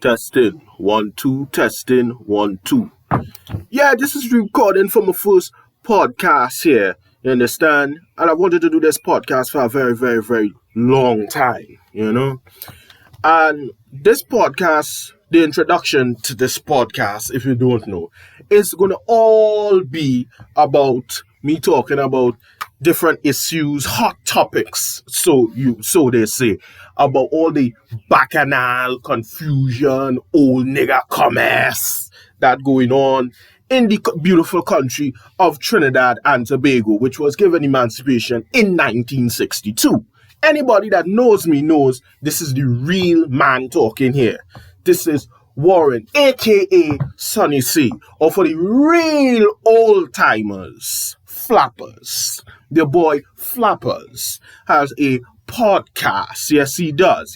Testing. 1, 2, testing. 1, 2. Yeah, this is recording from my first podcast here. You understand? And I wanted to do this podcast for a very, very, very long time, And this podcast, the introduction to this podcast, if you don't know, is going to all be about me talking about different issues, hot topics, so they say, about all the bacchanal confusion, old nigger commerce that going on in the beautiful country of Trinidad and Tobago, which was given emancipation in 1962. Anybody that knows me knows this is the real man talking here. This is Warren, aka Sonny C, or for the real old timers, Flappers. The boy Flappers has a podcast. Yes, he does.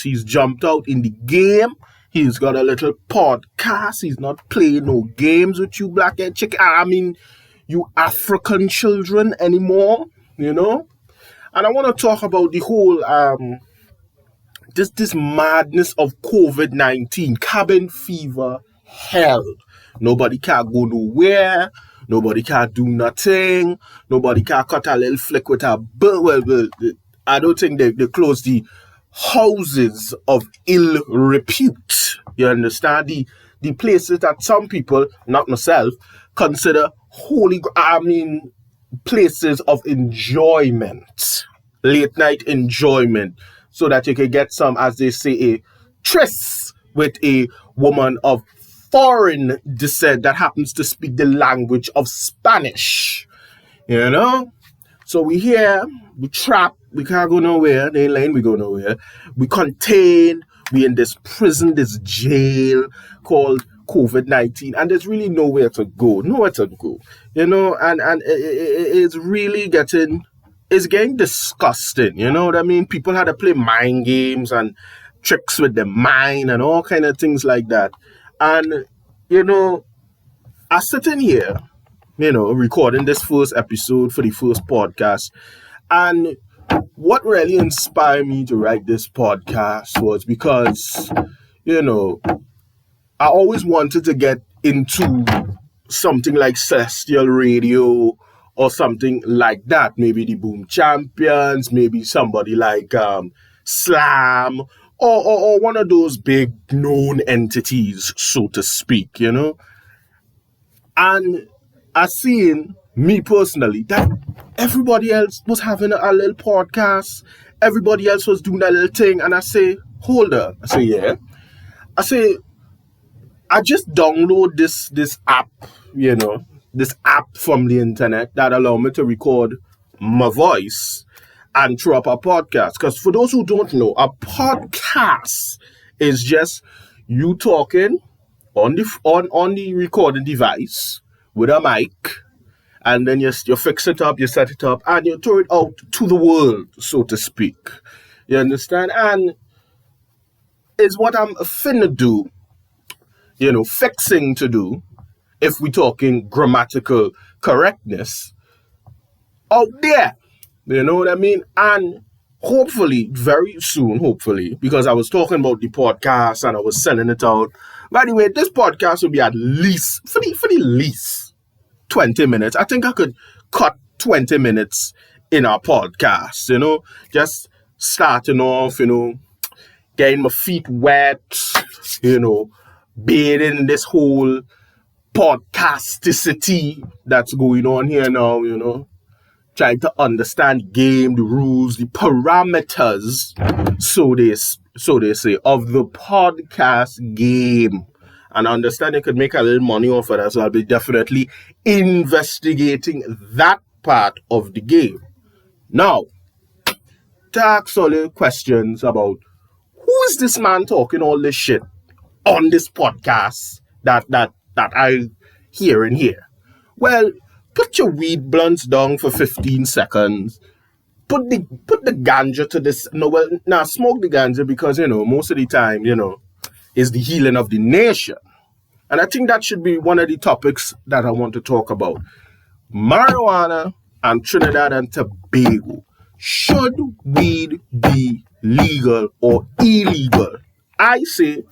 He's jumped out in the game. He's got a little podcast. He's not playing no games with you blackhead you African children anymore, And I want to talk about the whole this madness of COVID-19, cabin fever, hell. Nobody can go nowhere. Nobody can do nothing. Nobody can cut a little flick with a bird. Well, I don't think they closed the houses of ill repute. You understand? The places that some people, not myself, consider places of enjoyment. Late night enjoyment. So that you can get some, as they say, a tryst with a woman of foreign descent that happens to speak the language of Spanish. So we here, we trapped, we can't go nowhere. They ain't letting we go nowhere. We contained, we in this prison, this jail called COVID-19, and there's really nowhere to go. And it's really getting disgusting. You know what I mean? People had to play mind games and tricks with the mind and all kind of things like that. And, I sitting here, recording this first episode for the first podcast. And what really inspired me to write this podcast was because, I always wanted to get into something like Celestial Radio or something like that. Maybe the Boom Champions, maybe somebody like Slam, or one of those big known entities, so to speak, And I seen, me personally, that everybody else was having a little podcast. Everybody else was doing that little thing. And I say, hold up. I say, yeah. I say, I just download this app, this app from the internet that allow me to record my voice and throw up a podcast. Because for those who don't know, a podcast is just you talking on the recording device with a mic, and then you fix it up, you set it up, and you throw it out to the world, so to speak. You understand? And it's what I'm finna do, fixing to do, if we're talking grammatical correctness, out there. You know what I mean? And hopefully, very soon, because I was talking about the podcast and I was sending it out. By the way, this podcast will be at least, for the least, 20 minutes. I think I could cut 20 minutes in our podcast, just starting off, getting my feet wet, bathing this whole podcasticity that's going on here now, trying to understand the game, the rules, the parameters, so they say, of the podcast game. And I understand you could make a little money off of that, so I'll be definitely investigating that part of the game. Now, to ask all the questions about who is this man talking all this shit on this podcast that I hear in here. Well, put your weed blunts down for 15 seconds. Put the ganja to this. Smoke the ganja because, most of the time, is the healing of the nation. And I think that should be one of the topics that I want to talk about. Marijuana and Trinidad and Tobago. Should weed be legal or illegal I say,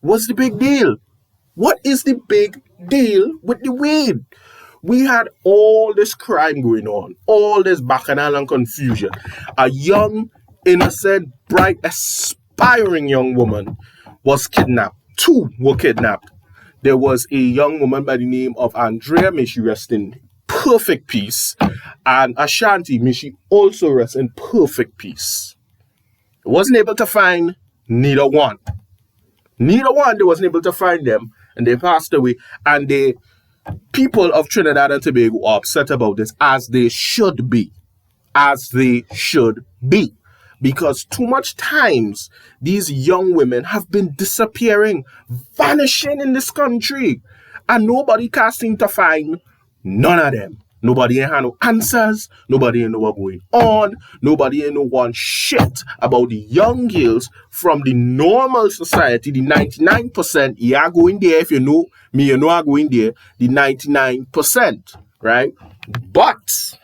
what's the big deal? What is the big deal with the weed? We had all this crime going on, all this bacchanal and confusion. A young, innocent, bright, aspiring young woman was kidnapped. Two were kidnapped. There was a young woman by the name of Andrea, may she rest in perfect peace, and Ashanti, may she also rest in perfect peace. Wasn't able to find neither one. Neither one, they wasn't able to find them, and they passed away. And the people of Trinidad and Tobago are upset about this, as they should be. As they should be. Because too much times, these young women have been disappearing, vanishing in this country. And nobody can seem to find none of them. Nobody ain't had no answers. Nobody ain't know what's going on. Nobody ain't know one shit about the young girls from the normal society, the 99%. Yeah, going there. If you know me, you know I'm going there. The 99%, right? But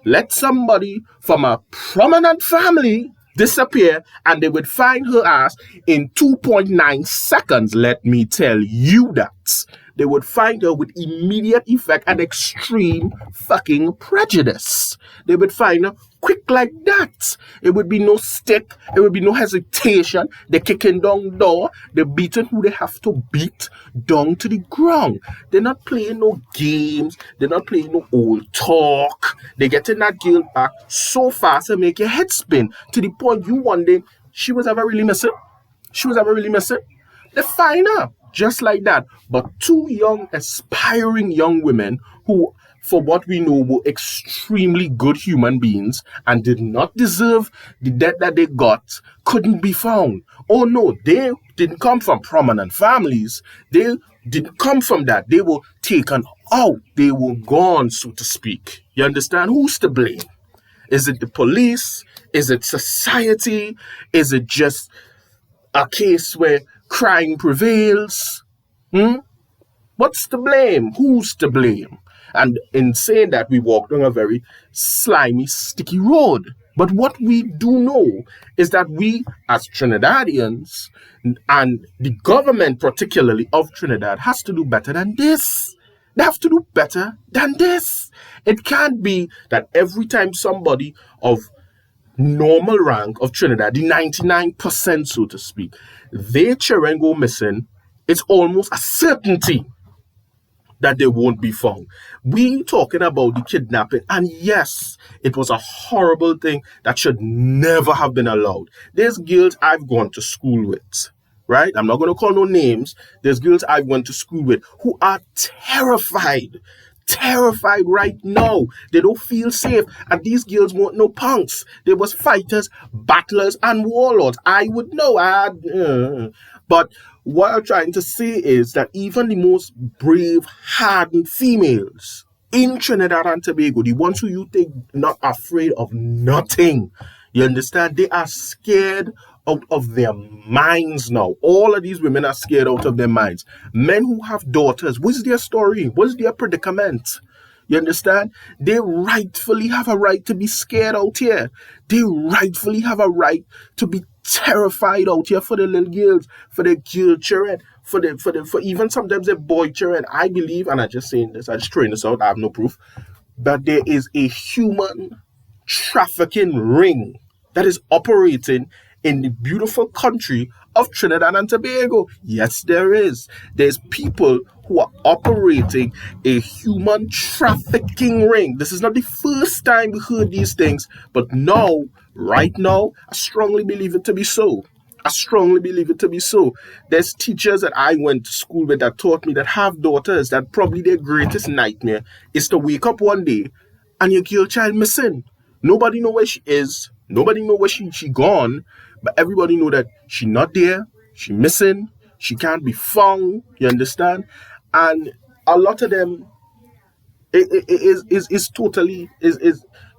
let somebody from a prominent family disappear and they would find her ass in 2.9 seconds. Let me tell you that. They would find her with immediate effect and extreme fucking prejudice. They would find her quick like that. It would be no stick. It would be no hesitation. They're kicking down door. They're beating who they have to beat down to the ground. They're not playing no games. They're not playing no old talk. They're getting that girl back so fast and make your head spin to the point you wonder, she was ever really missing? She was ever really missing? They find her. Just like that. But two young, aspiring young women who, for what we know, were extremely good human beings and did not deserve the death that they got, couldn't be found. Oh no, they didn't come from prominent families. They didn't come from that. They were taken out. They were gone, so to speak. You understand? Who's to blame? Is it the police? Is it society? Is it just a case where crime prevails? What's to blame? Who's to blame? And in saying that, we walked on a very slimy, sticky road. But what we do know is that we, as Trinidadians, and the government particularly of Trinidad, has to do better than this. They have to do better than this. It can't be that every time somebody of normal rank of Trinidad, the 99%, so to speak, their children go missing, it's almost a certainty that they won't be found. We talking about the kidnapping, and yes, it was a horrible thing that should never have been allowed. There's girls I've gone to school with, right? I'm not going to call no names. There's girls I've went to school with who are terrified right now. They don't feel safe. And these girls weren't no punks. They was fighters, battlers, and warlords. I would know. But what I'm trying to say is that even the most brave, hardened females in Trinidad and Tobago, the ones who you think not afraid of nothing, you understand? They are scared out of their minds now. All of these women are scared out of their minds. Men who have daughters, what's their story? What's their predicament? You understand? They rightfully have a right to be scared out here. They rightfully have a right to be terrified out here for the little girls, for the girl children, for even sometimes the boy children. I believe, and I'm just saying this, I'm just throwing this out, I have no proof, that there is a human trafficking ring that is operating in the beautiful country of Trinidad and Tobago. Yes, there is. There's people who are operating a human trafficking ring. This is not the first time we heard these things, but now, right now, I strongly believe it to be so. I strongly believe it to be so. There's teachers that I went to school with that taught me that have daughters that probably their greatest nightmare is to wake up one day and your girl child missing. Nobody know where she is. Nobody know where she gone. But everybody know that she not there, she missing, she can't be found, you understand? And a lot of them is totally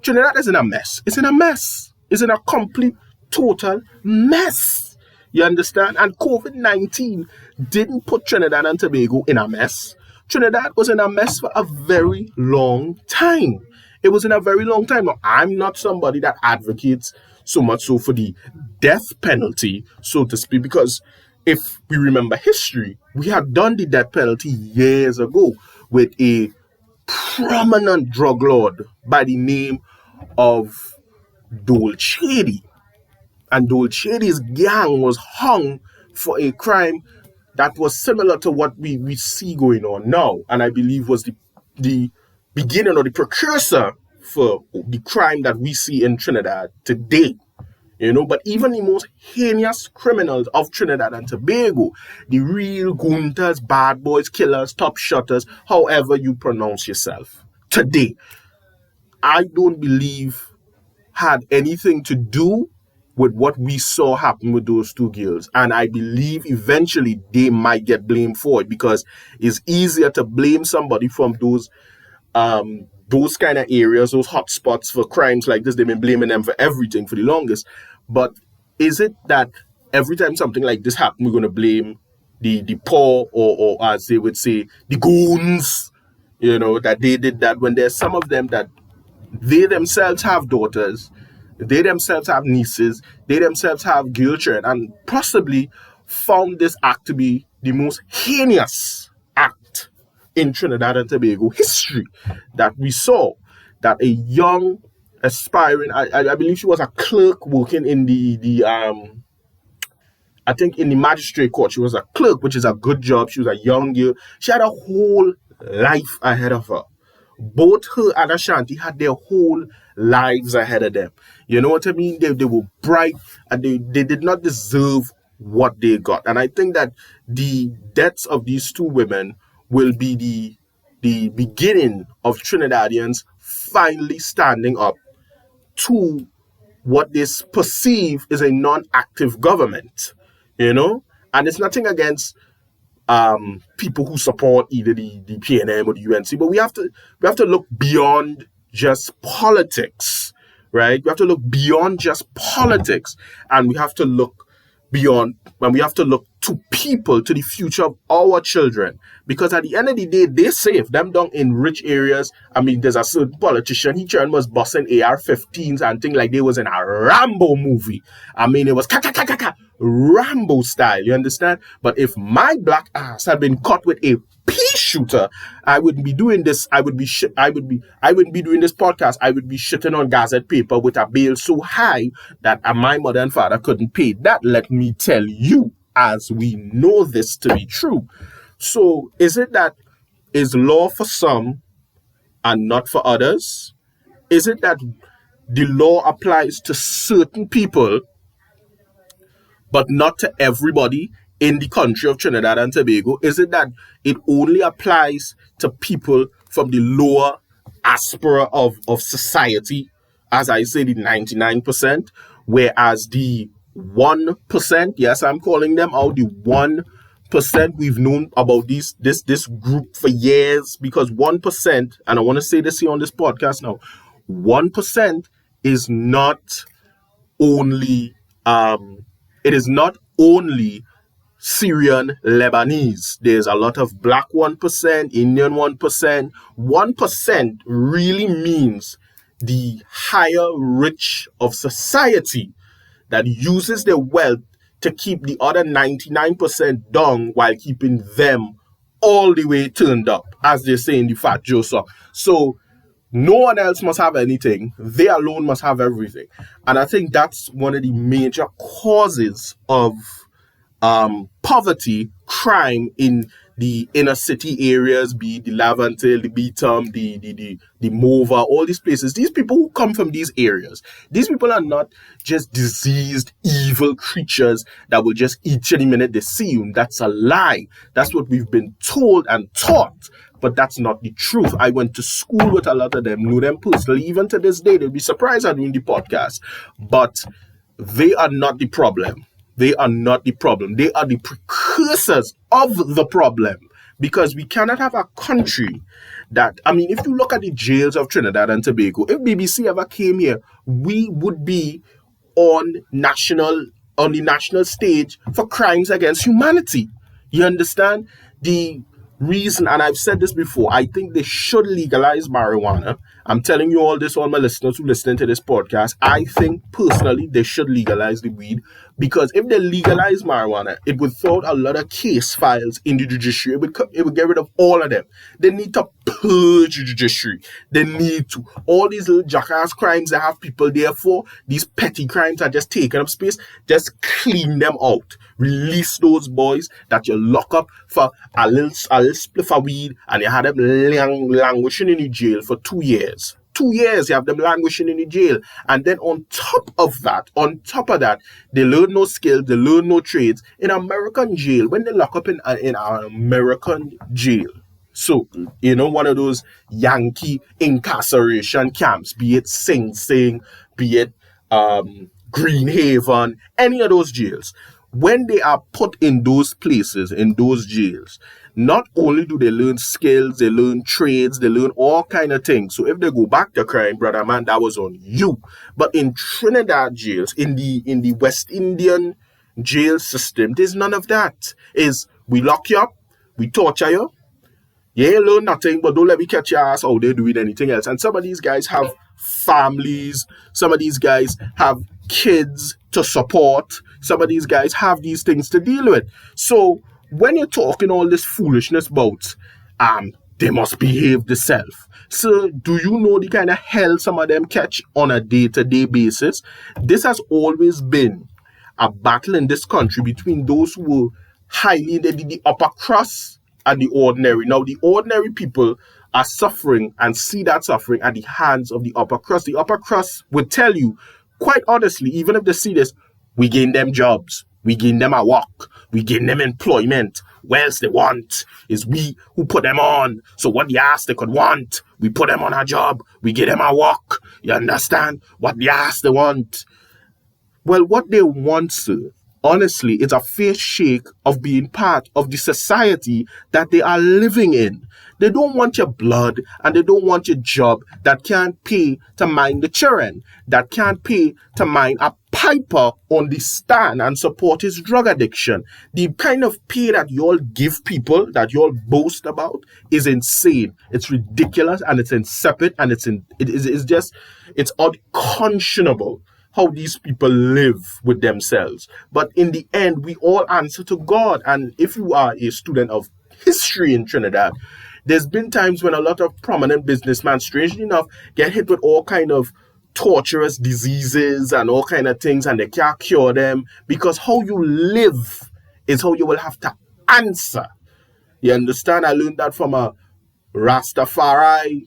Trinidad is in a mess. It's in a mess. It's in a complete total mess. You understand? And COVID-19 didn't put Trinidad and Tobago in a mess. Trinidad was in a mess for a very long time. It was in a very long time. Now, I'm not somebody that advocates so much so for the death penalty, so to speak, because if we remember history, we had done the death penalty years ago with a prominent drug lord by the name of Dole Chedi. And Dole Chedi's gang was hung for a crime that was similar to what we see going on now, and I believe was the beginning or the precursor for the crime that we see in Trinidad today. But even the most heinous criminals of Trinidad and Tobago, the real guntas, bad boys, killers, top shutters, however you pronounce yourself, today, I don't believe had anything to do with what we saw happen with those two girls. And I believe eventually they might get blamed for it, because it's easier to blame somebody from those kind of areas, those hotspots for crimes like this. They've been blaming them for everything for the longest. But is it that every time something like this happens, we're going to blame the poor, or as they would say, the goons, that they did that, when there's some of them that they themselves have daughters, they themselves have nieces, they themselves have girl children, and possibly found this act to be the most heinous act in Trinidad and Tobago history that we saw. That a young, aspiring, I believe she was a clerk working in I think in the magistrate court. She was a clerk, which is a good job. She was a young girl. She had a whole life ahead of her. Both her and Ashanti had their whole lives ahead of them. You know what I mean? They were bright, and they did not deserve what they got. And I think that the deaths of these two women will be the beginning of Trinidadians finally standing up to what they perceive is a non-active government, And it's nothing against people who support either the PNM or the UNC, but we have to look beyond just politics, right? We have to look beyond just politics, and we have to look beyond, and we have to look to people, to the future of our children, because at the end of the day, they're safe. Them down in rich areas. I mean, there's a certain politician, he was busting AR-15s and things like they was in a Rambo movie. I mean, it was Rambo style, you understand? But if my black ass had been caught with a pea shooter, I wouldn't be doing this. I wouldn't be doing this podcast. I would be shitting on Gazette paper with a bail so high that my mother and father couldn't pay that. Let me tell you, as we know this to be true. So is it that is law for some and not for others? Is it that the law applies to certain people but not to everybody in the country of Trinidad and Tobago? Is it that it only applies to people from the lower aspera of society, as I say, the 99%, whereas the 1%, yes, I'm calling them out, the 1%, we've known about this group for years, because 1%, and I want to say this here on this podcast now, 1% is not only it is not only Syrian Lebanese. There's a lot of black 1%, Indian 1%. 1% really means the higher rich of society that uses their wealth to keep the other 99% down while keeping them all the way turned up, as they say in the Fat Joe song. So no one else must have anything. They alone must have everything. And I think that's one of the major causes of poverty, crime in the inner city areas, be it the Laventille, the Beetham, the Mova, all these places. These people who come from these areas, these people are not just diseased, evil creatures that will just eat you the minute they see you. That's a lie. That's what we've been told and taught. But that's not the truth. I went to school with a lot of them, knew them personally. Even to this day, they'll be surprised I'm doing the podcast. But they are not the problem. They are not the problem. They are the precursors of the problem. Because we cannot have a country that, I mean, if you look at the jails of Trinidad and Tobago, if BBC ever came here, we would be on the national stage for crimes against humanity. You understand? The reason, and I've said this before, I think they should legalize marijuana. I'm telling you all this, all my listeners who listening to this podcast. I think personally they should legalize the weed, because if they legalize marijuana, it would throw out a lot of case files in the judiciary. It would get rid of all of them. They need to purge the judiciary. They need to. All these little jackass crimes they have people there for, these petty crimes are just taking up space. Just clean them out. Release those boys that you lock up for a little spliff of weed, and you had them languishing in the jail for 2 years. 2 years you have them languishing in the jail. And then on top of that, they learn no skills, they learn no trades. In American jail, when they lock up in an American jail, so, one of those Yankee incarceration camps, be it Sing Sing, be it Greenhaven, any of those jails, when they are put in those places, in those jails, not only do they learn skills, they learn trades, they learn all kind of things. So if they go back to crime, brother man, that was on you. But in Trinidad jails, in the West Indian jail system, there's none of that. We lock you up, we torture you, you ain't learn nothing, but don't let me catch your ass out there doing anything else. And some of these guys have families, some of these guys have kids to support, some of these guys have these things to deal with. So when you're talking all this foolishness about they must behave themselves. So do you know the kind of hell some of them catch on a day-to-day basis? This has always been a battle in this country between those who were highly in the upper crust and the ordinary. Now, the ordinary people are suffering and see that suffering at the hands of the upper crust. The upper crust would tell you, quite honestly, even if they see this, we gain them jobs, we gain them a work, we gain them employment. What else they want is we who put them on. So what the ass they could want, we put them on a job, we give them a work. You understand? What the ass they want. Well, what they want, sir, honestly, it's a fair shake of being part of the society that they are living in. They don't want your blood and they don't want your job that can't pay to mind the children, that can't pay to mind a piper on the stand and support his drug addiction. The kind of pay that you all give people, that you all boast about, is insane. It's ridiculous and it's insipid and it's unconscionable how these people live with themselves. But in the end, we all answer to God. And if you are a student of history in Trinidad, there's been times when a lot of prominent businessmen, strangely enough, get hit with all kind of torturous diseases and all kind of things, and they can't cure them, because how you live is how you will have to answer. You understand? I learned that from a Rastafari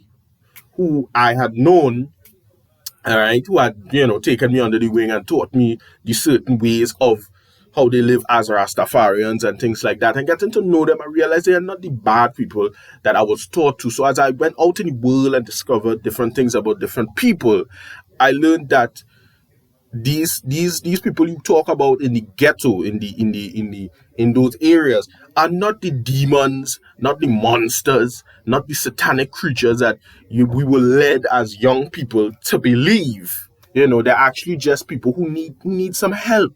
who I had known, all right, who had, taken me under the wing and taught me the certain ways of how they live as Rastafarians and things like that. And getting to know them, I realized they are not the bad people that I was taught to. So as I went out in the world and discovered different things about different people, I learned that these people you talk about in the ghetto, in those areas, are not the demons, not the monsters, not the satanic creatures that we were led as young people to believe. They're actually just people who need some help,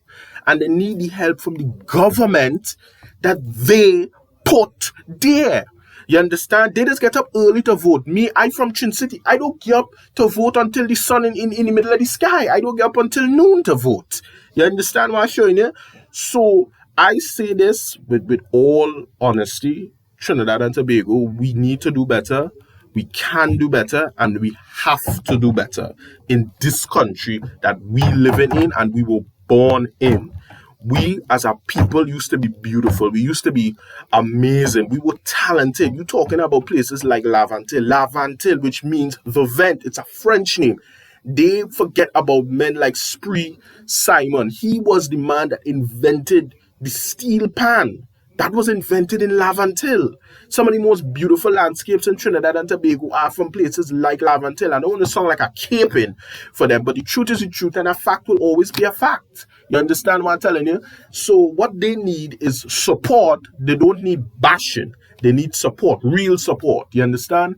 and they need the help from the government that they put there. You understand? They just get up early to vote. Me, I from Chin City. I don't get up to vote until the sun in the middle of the sky. I don't get up until noon to vote. You understand what I'm showing you? So I say this with all honesty. Trinidad and Tobago, we need to do better. We can do better, and we have to do better in this country that we live in and we were born in. We as a people used to be beautiful. We used to be amazing. We were talented. You're talking about places like Laventille, which means the vent. It's a French name. They forget about men like Spree Simon. He was the man that invented the steel pan. That was invented in Laventille. Some of the most beautiful landscapes in Trinidad and Tobago are from places like Laventille. I don't want to sound like a caping for them, but the truth is the truth, and a fact will always be a fact. You understand what I'm telling you? So what they need is support. They don't need bashing. They need support, real support. You understand?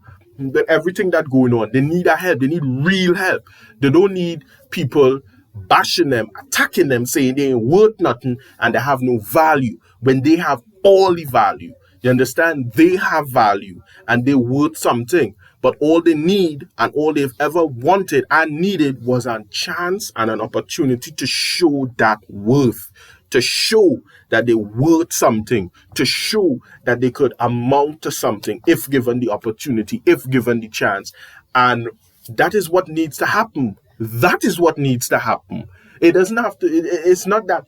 Everything that's going on, they need a help. They need real help. They don't need people bashing them, attacking them, saying they ain't worth nothing and they have no value when they have all the value. You understand? They have value and they're worth something. But all they need and all they've ever wanted and needed was a chance and an opportunity to show that worth, to show that they're worth something, to show that they could amount to something if given the opportunity, if given the chance. And that is what needs to happen. That is what needs to happen. It doesn't have to, it's not that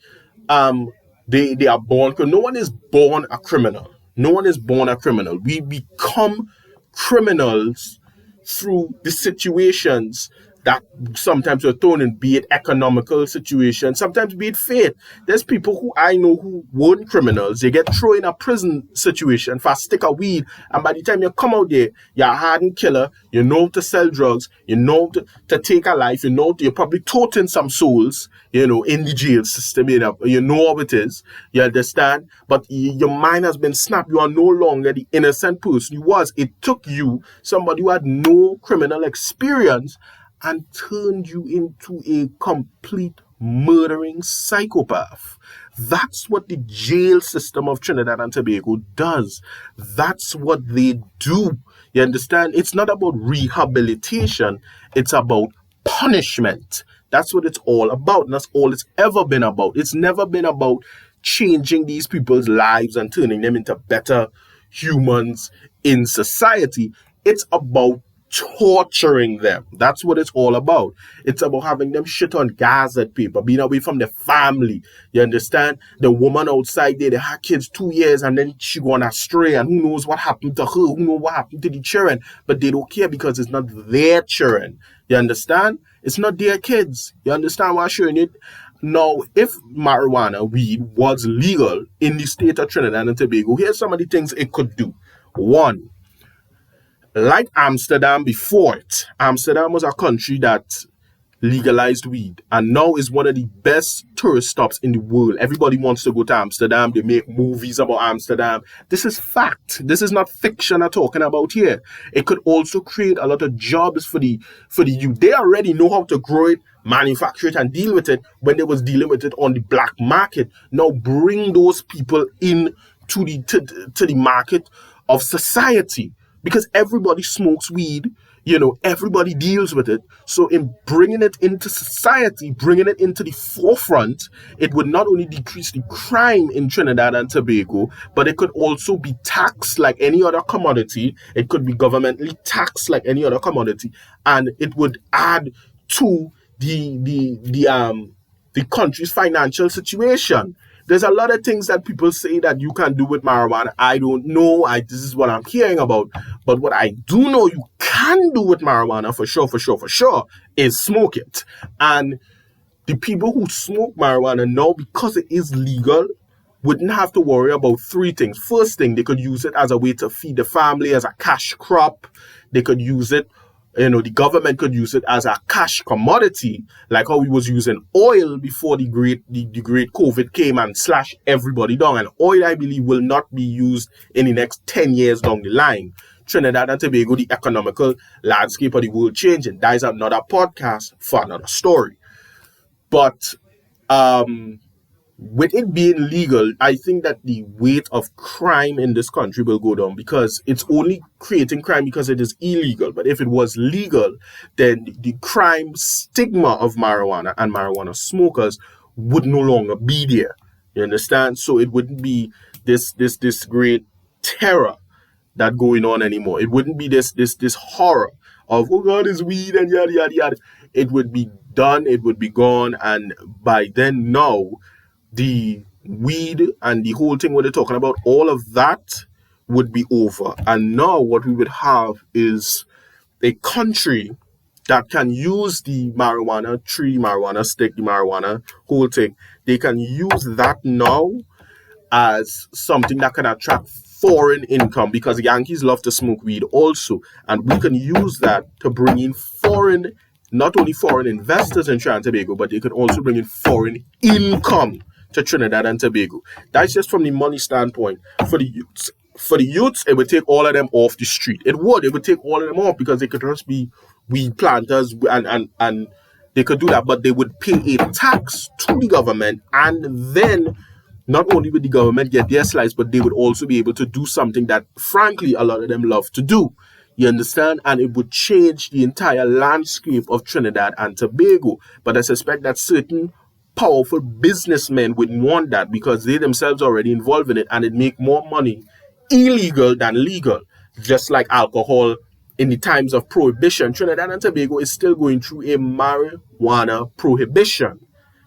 they are born, because no one is born a criminal. No one is born a criminal. We become criminals through the situations that sometimes we're thrown in, be it economical situations, sometimes be it fate. There's people who I know who weren't criminals. They get thrown in a prison situation for a stick of weed, and by the time you come out there, you're a hardened killer, you know how to sell drugs, you know to take a life, you know you're probably toting some souls, in the jail system, you know how it is, you understand? But your mind has been snapped. You are no longer the innocent person you was. It took you, somebody who had no criminal experience, and turned you into a complete murdering psychopath. That's what the jail system of Trinidad and Tobago does. That's what they do. You understand? It's not about rehabilitation. It's about punishment. That's what it's all about. And that's all it's ever been about. It's never been about changing these people's lives and turning them into better humans in society. It's about torturing them. That's what it's all about. It's about having them shit on gazette paper, being away from their family. You understand? The woman outside there, they had kids 2 years and then she gone astray, and who knows what happened to her, who knows what happened to the children, but they don't care because it's not their children. You understand? It's not their kids. You understand why I'm showing it? Now, if marijuana, weed, was legal in the state of Trinidad and Tobago, here's some of the things it could do. One, like Amsterdam before it, Amsterdam was a country that legalized weed and now is one of the best tourist stops in the world. Everybody wants to go to Amsterdam. They make movies about Amsterdam. This is fact. This is not fiction I'm talking about here. It could also create a lot of jobs for the youth. They already know how to grow it, manufacture it, and deal with it when they was dealing with it on the black market. Now bring those people in to the market of society. Because everybody smokes weed, everybody deals with it. So in bringing it into society, bringing it into the forefront, it would not only decrease the crime in Trinidad and Tobago, but it could also be taxed like any other commodity. It could be governmentally taxed like any other commodity. And it would add to the country's financial situation. There's a lot of things that people say that you can do with marijuana. I don't know. This is what I'm hearing about. But what I do know you can do with marijuana for sure, is smoke it. And the people who smoke marijuana now, because it is legal, wouldn't have to worry about three things. First thing, they could use it as a way to feed the family, as a cash crop. They could use it, the government could use it as a cash commodity, like how we was using oil before the great COVID came and slashed everybody down. And oil, I believe, will not be used in the next 10 years down the line. Trinidad and Tobago, the economical landscape of the world changing. That is another podcast for another story. But with it being legal, I think that the weight of crime in this country will go down, because it's only creating crime because it is illegal. But if it was legal, then the crime stigma of marijuana and marijuana smokers would no longer be there. You understand? So it wouldn't be this great terror that going on anymore. It wouldn't be this horror of, oh God, it's weed and yada yada yada. It would be done. It would be gone. And by then, now, the weed and the whole thing what they're talking about, all of that would be over. And now what we would have is a country that can use the marijuana tree, marijuana stick, the marijuana whole thing. They can use that now as something that can attract foreign income, because the Yankees love to smoke weed also. And we can use that to bring in not only foreign investors in Trinidad and Tobago, but they can also bring in foreign income to Trinidad and Tobago. That's just from the money standpoint for the youths. For the youths, it would take all of them off the street. It would take all of them off, because they could just be weed planters and they could do that, but they would pay a tax to the government, and then not only would the government get their slice, but they would also be able to do something that, frankly, a lot of them love to do. You understand? And it would change the entire landscape of Trinidad and Tobago. But I suspect that certain powerful businessmen would want that because they themselves are already involved in it, and it make more money illegal than legal. Just like alcohol in the times of prohibition, Trinidad and Tobago is still going through a marijuana prohibition.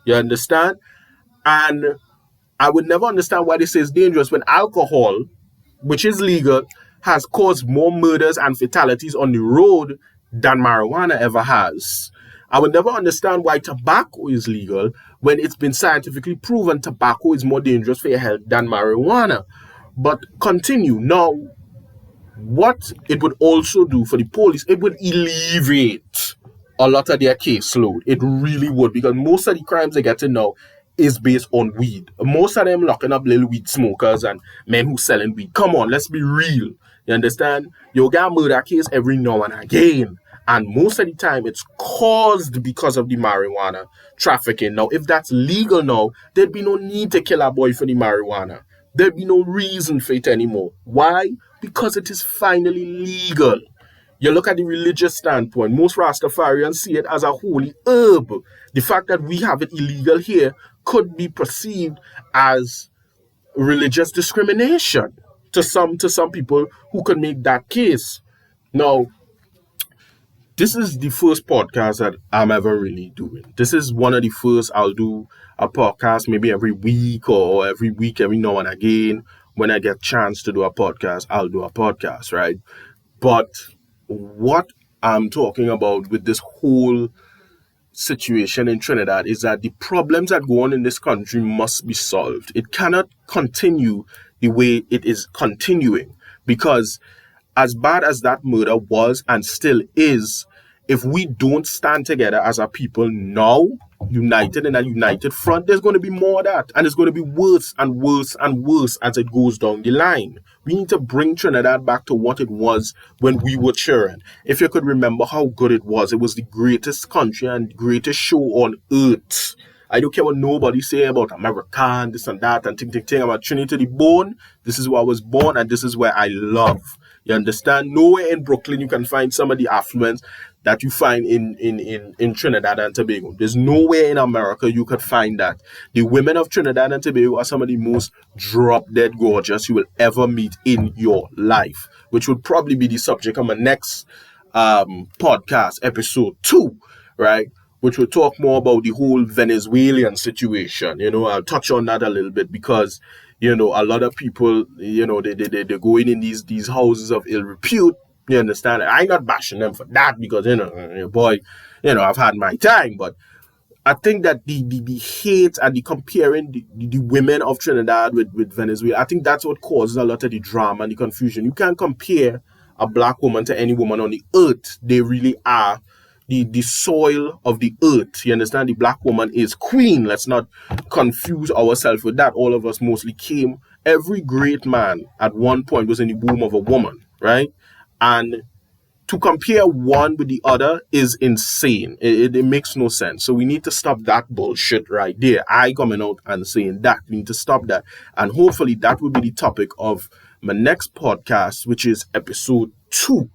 You understand? And I would never understand why they say it's dangerous when alcohol, which is legal, has caused more murders and fatalities on the road than marijuana ever has. I would never understand why tobacco is legal when it's been scientifically proven tobacco is more dangerous for your health than marijuana. But continue. Now, what it would also do for the police, it would alleviate a lot of their caseload. It really would, because most of the crimes they get to know is based on weed. Most of them locking up little weed smokers and men who selling weed. Come on, let's be real. You understand? You get a murder case every now and again. And most of the time, it's caused because of the marijuana trafficking. Now, if that's legal now, there'd be no need to kill a boy for the marijuana. There'd be no reason for it anymore. Why? Because it is finally legal. You look at the religious standpoint, most Rastafarians see it as a holy herb. The fact that we have it illegal here could be perceived as religious discrimination to some people who could make that case. Now, this is the first podcast that I'm ever really doing. This is one of the first. I'll do a podcast maybe every week or every now and again. When I get a chance to do a podcast, I'll do a podcast, right? But what I'm talking about with this whole situation in Trinidad is that the problems that go on in this country must be solved. It cannot continue the way it is continuing, because as bad as that murder was and still is, if we don't stand together as a people now, united in a united front, there's going to be more of that. And it's going to be worse and worse and worse as it goes down the line. We need to bring Trinidad back to what it was when we were cheering. If you could remember how good it was the greatest country and greatest show on earth. I don't care what nobody say about American, this and that, and ting. I'm a Trinity to the bone. This is where I was born, and this is where I love. You understand? Nowhere in Brooklyn you can find some of the affluence that you find in Trinidad and Tobago. There's nowhere in America you could find that. The women of Trinidad and Tobago are some of the most drop-dead gorgeous you will ever meet in your life, which would probably be the subject of my next podcast, episode 2, right? Which will talk more about the whole Venezuelan situation. You know, I'll touch on that a little bit because, you know, a lot of people, you know, they're going in these houses of ill repute. You understand? I'm not bashing them for that because, you know, boy, you know, I've had my time. But I think that the hate and the comparing the women of Trinidad with Venezuela, I think that's what causes a lot of the drama and the confusion. You can't compare a black woman to any woman on the earth. They really are the soil of the earth. You understand? The black woman is queen. Let's not confuse ourselves with that. All of us mostly came. Every great man at one point was in the womb of a woman, right? And to compare one with the other is insane. It makes no sense. So we need to stop that bullshit right there. I coming out and saying that. We need to stop that. And hopefully that will be the topic of my next podcast, which is episode 2.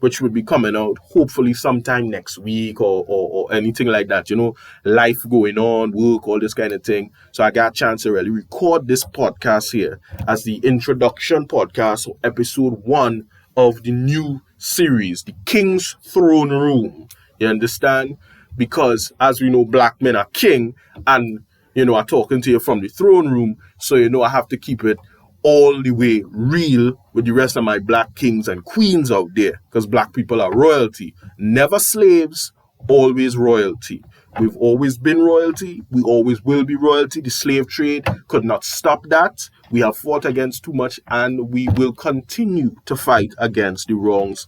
Which will be coming out hopefully sometime next week or anything like that. You know, life going on, work, all this kind of thing. So I got a chance to really record this podcast here as the introduction podcast, or episode 1 of the new series, The King's Throne Room. You understand? Because as we know, black men are king, and, you know, I'm talking to you from the throne room. So, you know, I have to keep it all the way real with the rest of my black kings and queens out there, because black people are royalty. Never slaves, always royalty. We've always been royalty. We always will be royalty. The slave trade could not stop that. We have fought against too much, and we will continue to fight against the wrongs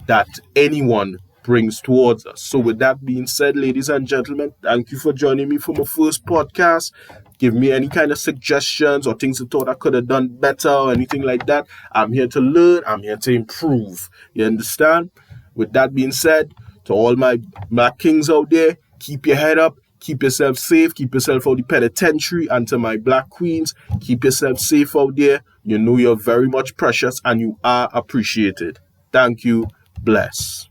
that anyone brings towards us. So with that being said, ladies and gentlemen, thank you for joining me for my first podcast. Give me any kind of suggestions or things you thought I could have done better or anything like that. I'm here to learn. I'm here to improve. You understand? With that being said, to all my kings out there, keep your head up, keep yourself safe, keep yourself out of the penitentiary, and to my black queens, keep yourself safe out there. You know you're very much precious and you are appreciated. Thank you. Bless.